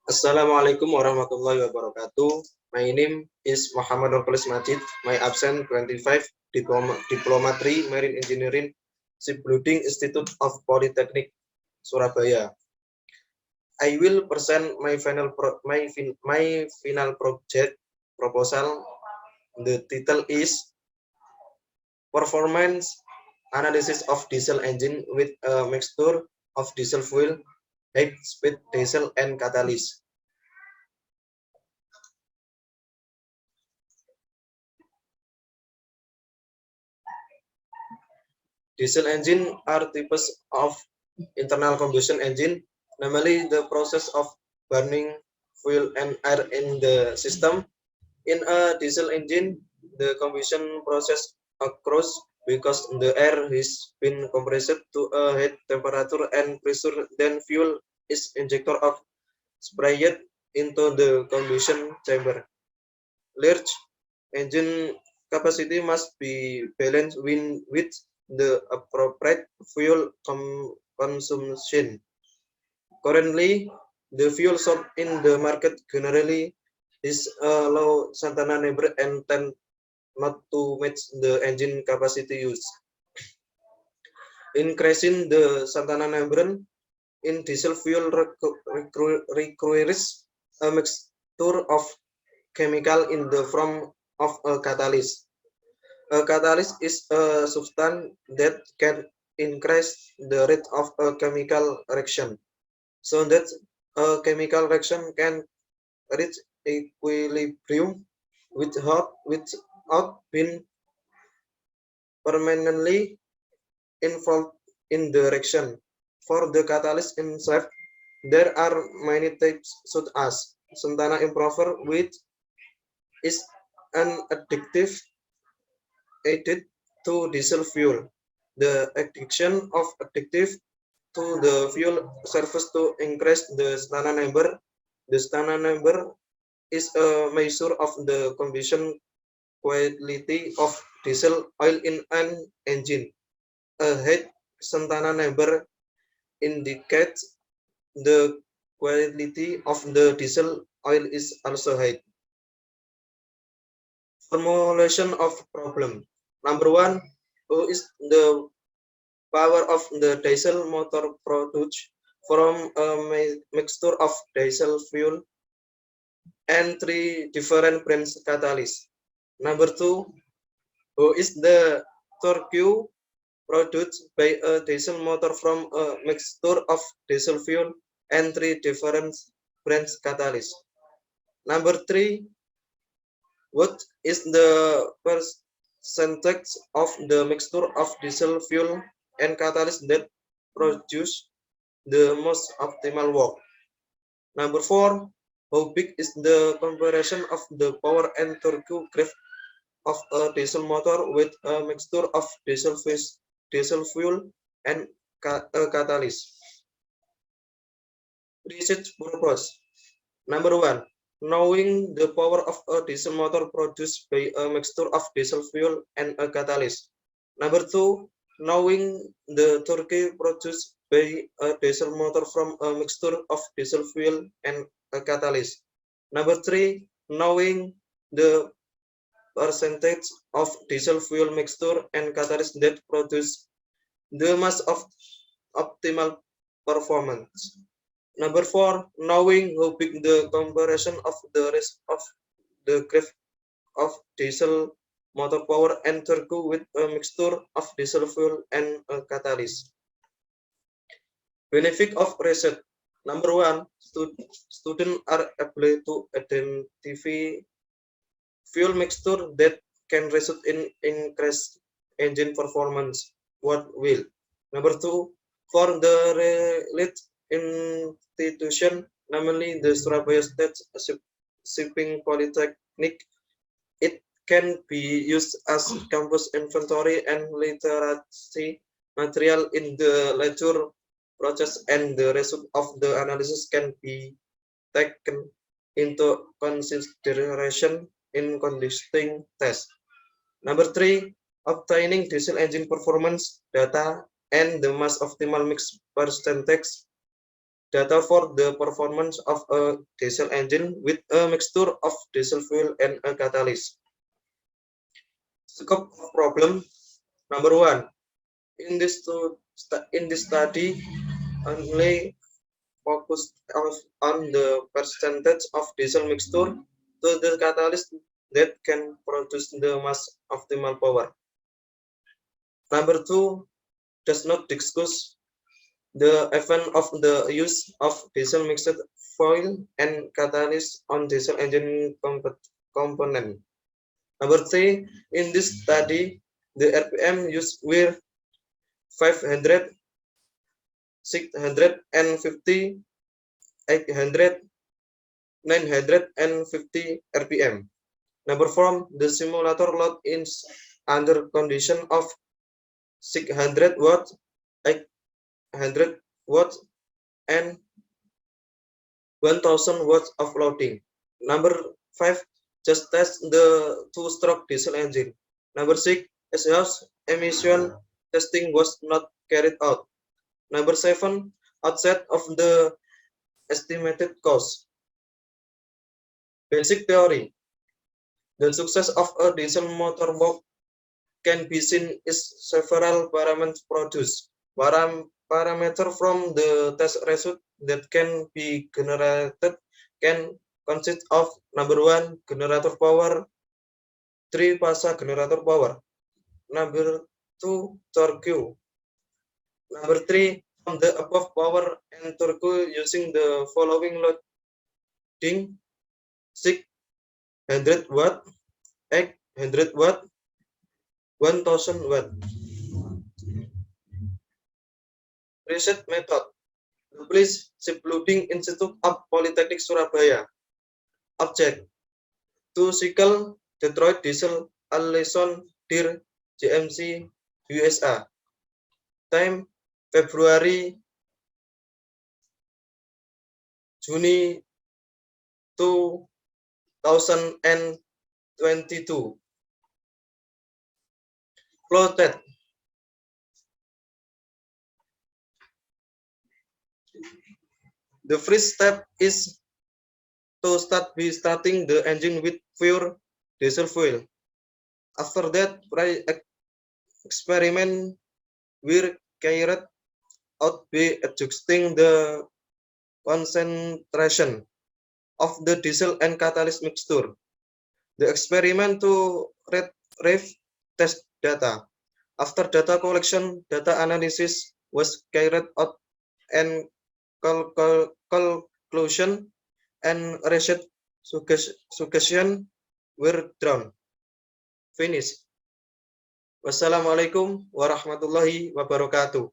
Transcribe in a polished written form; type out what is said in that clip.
Assalamualaikum warahmatullahi wabarakatuh. My name is Muhammad Nurkulis Majid. My absent 25, Diploma 3 Marine Engineering, Shipbuilding Institute of Polytechnic, Surabaya. I will present my final project proposal. The title is Performance Analysis of Diesel Engine with a Mixture of Diesel Fuel, High-Speed Diesel, and Catalyst. Diesel engine are types of internal combustion engine, namely the process of burning fuel and air in the system. In a diesel engine, the combustion process occurs because the air has been compressed to a high temperature and pressure, then fuel is injected or sprayed into the combustion chamber. Large engine capacity must be balanced with the appropriate fuel consumption. Currently, the fuel sold in the market generally is a low Santana number and tend not to match the engine capacity used. Increasing the Santana number in diesel fuel requires a mixture of chemical in the form of a catalyst. A catalyst is a substance that can increase the rate of a chemical reaction, so that a chemical reaction can reach equilibrium without being permanently involved in the reaction. For the catalyst itself, there are many types such as Santana improver, which is an additive added to diesel fuel. The addition of additive to the fuel serves to increase the Santana number. The Santana number is a measure of the combustion quality of diesel oil in an engine. A high Santana number indicates the quality of the diesel oil is also high. Formulation of problem. Number one, who is the power of the diesel motor produced from a mixture of diesel fuel and three different brands catalysts. Number two, who is the torque produced by a diesel motor from a mixture of diesel fuel and three different brands catalysts. Number three, what is the percentage of the mixture of diesel fuel and catalyst that produce the most optimal work? Number four, how big is the comparison of the power and torque graph of a diesel motor with a mixture of diesel fuel and a catalyst? Research purpose. Number one, knowing the power of a diesel motor produced by a mixture of diesel fuel and a catalyst. Number two, knowing the torque produced by a diesel motor from a mixture of diesel fuel and a catalyst. Number three, knowing the percentage of diesel fuel mixture and catalyst that produce the most of optimal performance. Number four, knowing how big the comparison of the rest of the graph of diesel motor power and torque with a mixture of diesel fuel and a catalyst. Benefit of research. Number one, students are able to identify fuel mixture that can result in increased engine performance. What will? Number two, for the related institution, namely the Surabaya State Shipping Polytechnic, it can be used as campus inventory and literacy material in the lecture process, and the result of the analysis can be taken into consideration in conducting tests. Number three, obtaining diesel engine performance data and the most optimal mix percentage data for the performance of a diesel engine with a mixture of diesel fuel and a catalyst. Scope of problem number 1. In this study, only focused on the percentage of diesel mixture to the catalyst that can produce the most optimal power. Number 2 does not discuss the effect of the use of diesel mixed fuel and catalyst on diesel engine component. Number 3, in this study, the RPM used were 500, 650, 800, 950 RPM. Number 4, the simulator load is under condition of 600 watts, 800 watts, and 1000 watts of loading. Number 5, just test the two-stroke diesel engine. Number 6, exhaust emission testing was not carried out. Number 7, outside of the estimated cost. Basic theory. The success of a diesel motorboat can be seen is several parameters produced. Parameter from the test result that can be generated can consist of number 1, generator power, 3, pasa generator power, number 2, torque, number 3, from the above power and torque using the following loading: 600 watt, 800 watt, 1000 watt. Research method. Please Shipbuilding Institute of Polytechnic Surabaya. Object: to cycle Detroit Diesel Allison Deere GMC USA. Time February Juni 2022. Flow test. The first step is to start by starting the engine with pure diesel fuel. After that, experiment were carried out by adjusting the concentration of the diesel and catalyst mixture. The experiment to retrieve test data. After data collection, data analysis was carried out and conclusion and research suggestion were drawn. Finish. Wassalamualaikum warahmatullahi wabarakatuh.